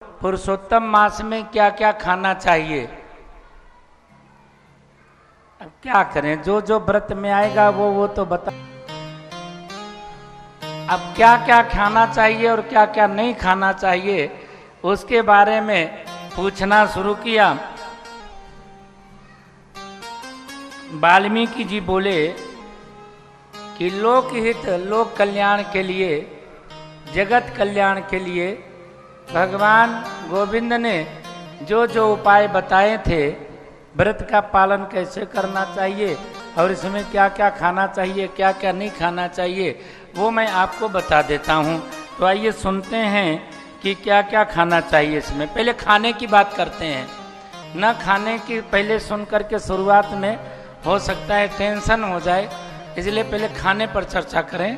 पुरुषोत्तम मास में क्या क्या खाना चाहिए। अब क्या करें, जो जो व्रत में आएगा वो तो बता। अब क्या क्या खाना चाहिए और क्या क्या नहीं खाना चाहिए उसके बारे में पूछना शुरू किया। वाल्मीकि जी बोले कि लोकहित लोक कल्याण के लिए, जगत कल्याण के लिए भगवान गोविंद ने जो जो उपाय बताए थे, व्रत का पालन कैसे करना चाहिए और इसमें क्या क्या खाना चाहिए, क्या क्या नहीं खाना चाहिए, वो मैं आपको बता देता हूँ। तो आइए सुनते हैं कि क्या क्या खाना चाहिए। इसमें पहले खाने की बात करते हैं। न खाने की पहले सुन करके शुरुआत में हो सकता है टेंशन हो जाए, इसलिए पहले खाने पर चर्चा करें।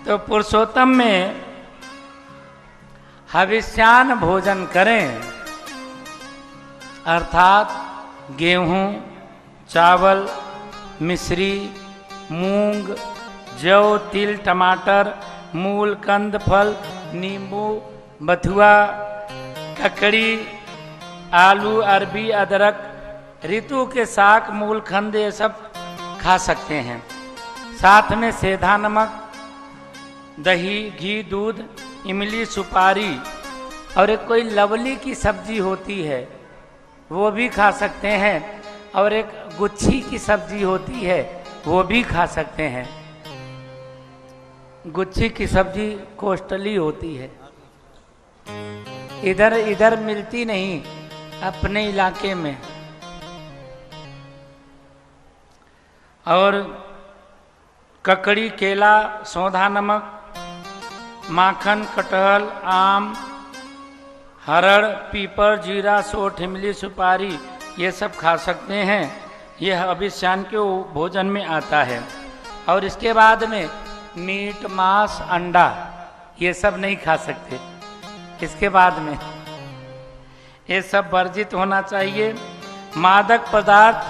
तो पुरुषोत्तम में हविष्यान्न भोजन करें, अर्थात गेहूं, चावल, मिश्री, मूंग, जौ, तिल, टमाटर, मूल, कंद, फल, नींबू, बथुआ, ककड़ी, आलू, अरबी, अदरक, ऋतु के साग, मूल, खंड, ये सब खा सकते हैं। साथ में सेंधा नमक, दही, घी, दूध, इमली, सुपारी और एक कोई लवली की सब्जी होती है वो भी खा सकते हैं, और एक गुच्छी की सब्जी होती है वो भी खा सकते हैं। गुच्छी की सब्जी कोस्टली होती है, इधर इधर मिलती नहीं अपने इलाके में। और ककड़ी, केला, सौंधा नमक, माखन, कटहल, आम, हरड़, पीपर, जीरा, सोंठ, इमली, सुपारी, ये सब खा सकते हैं। यह हविष्यान्न के भोजन में आता है। और इसके बाद में मीट, मांस, अंडा ये सब नहीं खा सकते। इसके बाद में ये सब वर्जित होना चाहिए। मादक पदार्थ,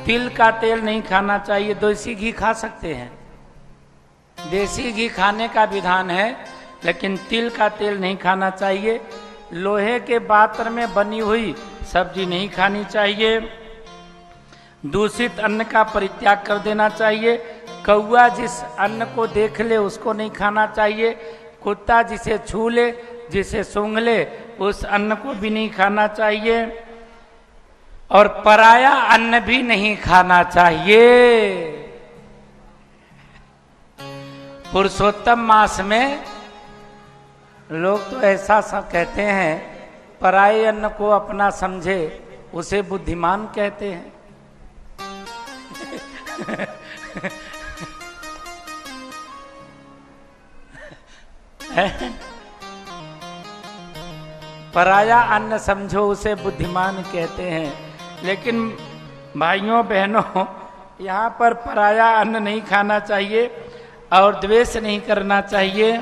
तिल का तेल नहीं खाना चाहिए। देसी घी खा सकते हैं, देसी घी खाने का विधान है, लेकिन तिल का तेल नहीं खाना चाहिए। लोहे के पात्र में बनी हुई सब्जी नहीं खानी चाहिए। दूषित अन्न का परित्याग कर देना चाहिए। कौआ जिस अन्न को देख ले उसको नहीं खाना चाहिए। कुत्ता जिसे छू ले, जिसे सूंघ ले, उस अन्न को भी नहीं खाना चाहिए। और पराया अन्न भी नहीं खाना चाहिए। पुरुषोत्तम मास में लोग तो ऐसा सब कहते हैं, पराये अन्न को अपना समझे उसे बुद्धिमान कहते हैं। पराया अन्न समझो उसे बुद्धिमान कहते हैं। लेकिन भाइयों बहनों, यहाँ पर पराया अन्न नहीं खाना चाहिए और द्वेष नहीं करना चाहिए।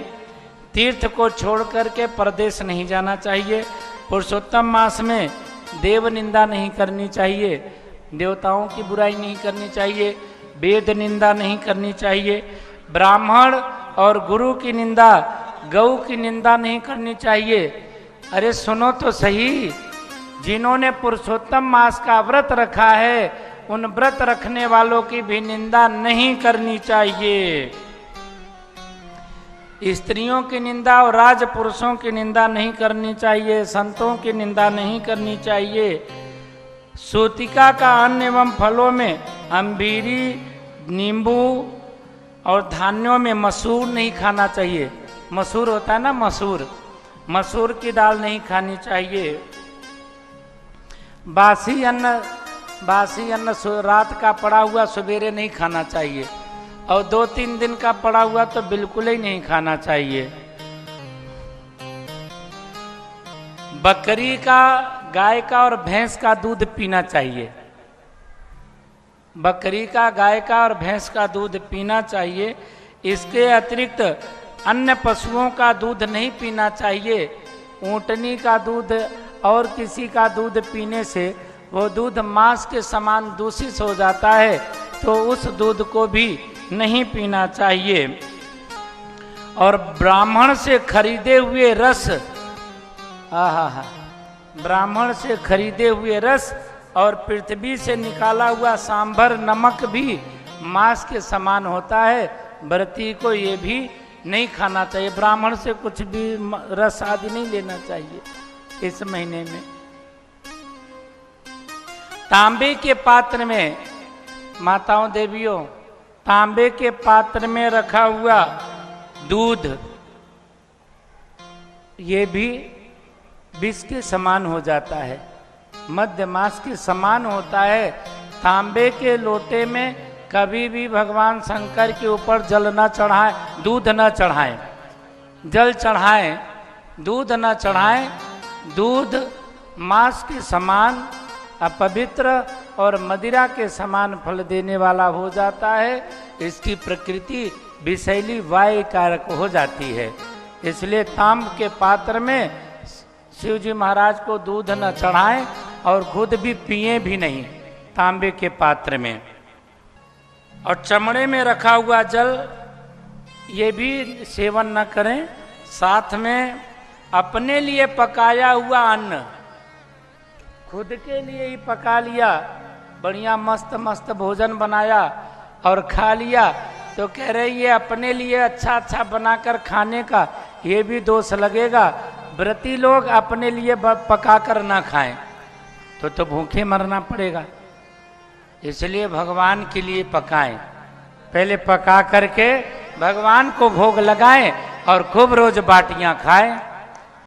तीर्थ को छोड़ करके परदेश नहीं जाना चाहिए। पुरुषोत्तम मास में देव निंदा नहीं करनी चाहिए, देवताओं की बुराई नहीं करनी चाहिए, वेद निंदा नहीं करनी चाहिए, ब्राह्मण और गुरु की निंदा, गौ की निंदा नहीं करनी चाहिए। अरे सुनो तो सही, जिन्होंने पुरुषोत्तम मास का व्रत रखा है उन व्रत रखने वालों की भी निंदा नहीं करनी चाहिए। स्त्रियों की निंदा और राजपुरुषों की निंदा नहीं करनी चाहिए, संतों की निंदा नहीं करनी चाहिए। सूतिका का अन्न एवं फलों में अम्बीरी, नींबू और धान्यों में मसूर नहीं खाना चाहिए। मसूर होता है ना, मसूर, मसूर की दाल नहीं खानी चाहिए। बासी अन्न रात का पड़ा हुआ सवेरे नहीं खाना चाहिए, और 2-3 दिन का पड़ा हुआ तो बिल्कुल ही नहीं खाना चाहिए। बकरी का, गाय का और भैंस का दूध पीना चाहिए। बकरी का, गाय का और भैंस का दूध पीना चाहिए। इसके अतिरिक्त अन्य पशुओं का दूध नहीं पीना चाहिए। ऊंटनी का दूध और किसी का दूध पीने से वो दूध मांस के समान दूषित हो जाता है, तो उस दूध को भी नहीं पीना चाहिए। और ब्राह्मण से खरीदे हुए रस, आहा, ब्राह्मण से खरीदे हुए रस और पृथ्वी से निकाला हुआ सांभर नमक भी मांस के समान होता है। व्रती को ये भी नहीं खाना चाहिए, ब्राह्मण से कुछ भी रस आदि नहीं लेना चाहिए इस महीने में। तांबे के पात्र में, माताओं देवियों, तांबे के पात्र में रखा हुआ दूध ये भी विष के समान हो जाता है, मध्य मास के समान होता है। तांबे के लोटे में कभी भी भगवान शंकर के ऊपर जल न चढ़ाएं, दूध न चढ़ाएं, जल चढ़ाएं, दूध न चढ़ाएं। दूध मांस के समान अपवित्र और मदिरा के समान फल देने वाला हो जाता है। इसकी प्रकृति विषैली वायु कारक हो जाती है। इसलिए तांब के पात्र में शिव जी महाराज को दूध न चढ़ाएं और खुद भी पिए भी नहीं तांबे के पात्र में। और चमड़े में रखा हुआ जल ये भी सेवन न करें। साथ में अपने लिए पकाया हुआ अन्न, खुद के लिए ही पका लिया, बढ़िया मस्त मस्त भोजन बनाया और खा लिया, तो कह रहे ये अपने लिए अच्छा अच्छा बनाकर खाने का ये भी दोष लगेगा। व्रती लोग अपने लिए पकाकर ना खाएं तो भूखे मरना पड़ेगा। इसलिए भगवान के लिए पकाएं, पहले पका करके भगवान को भोग लगाएं और खूब रोज बाटियां खाएं।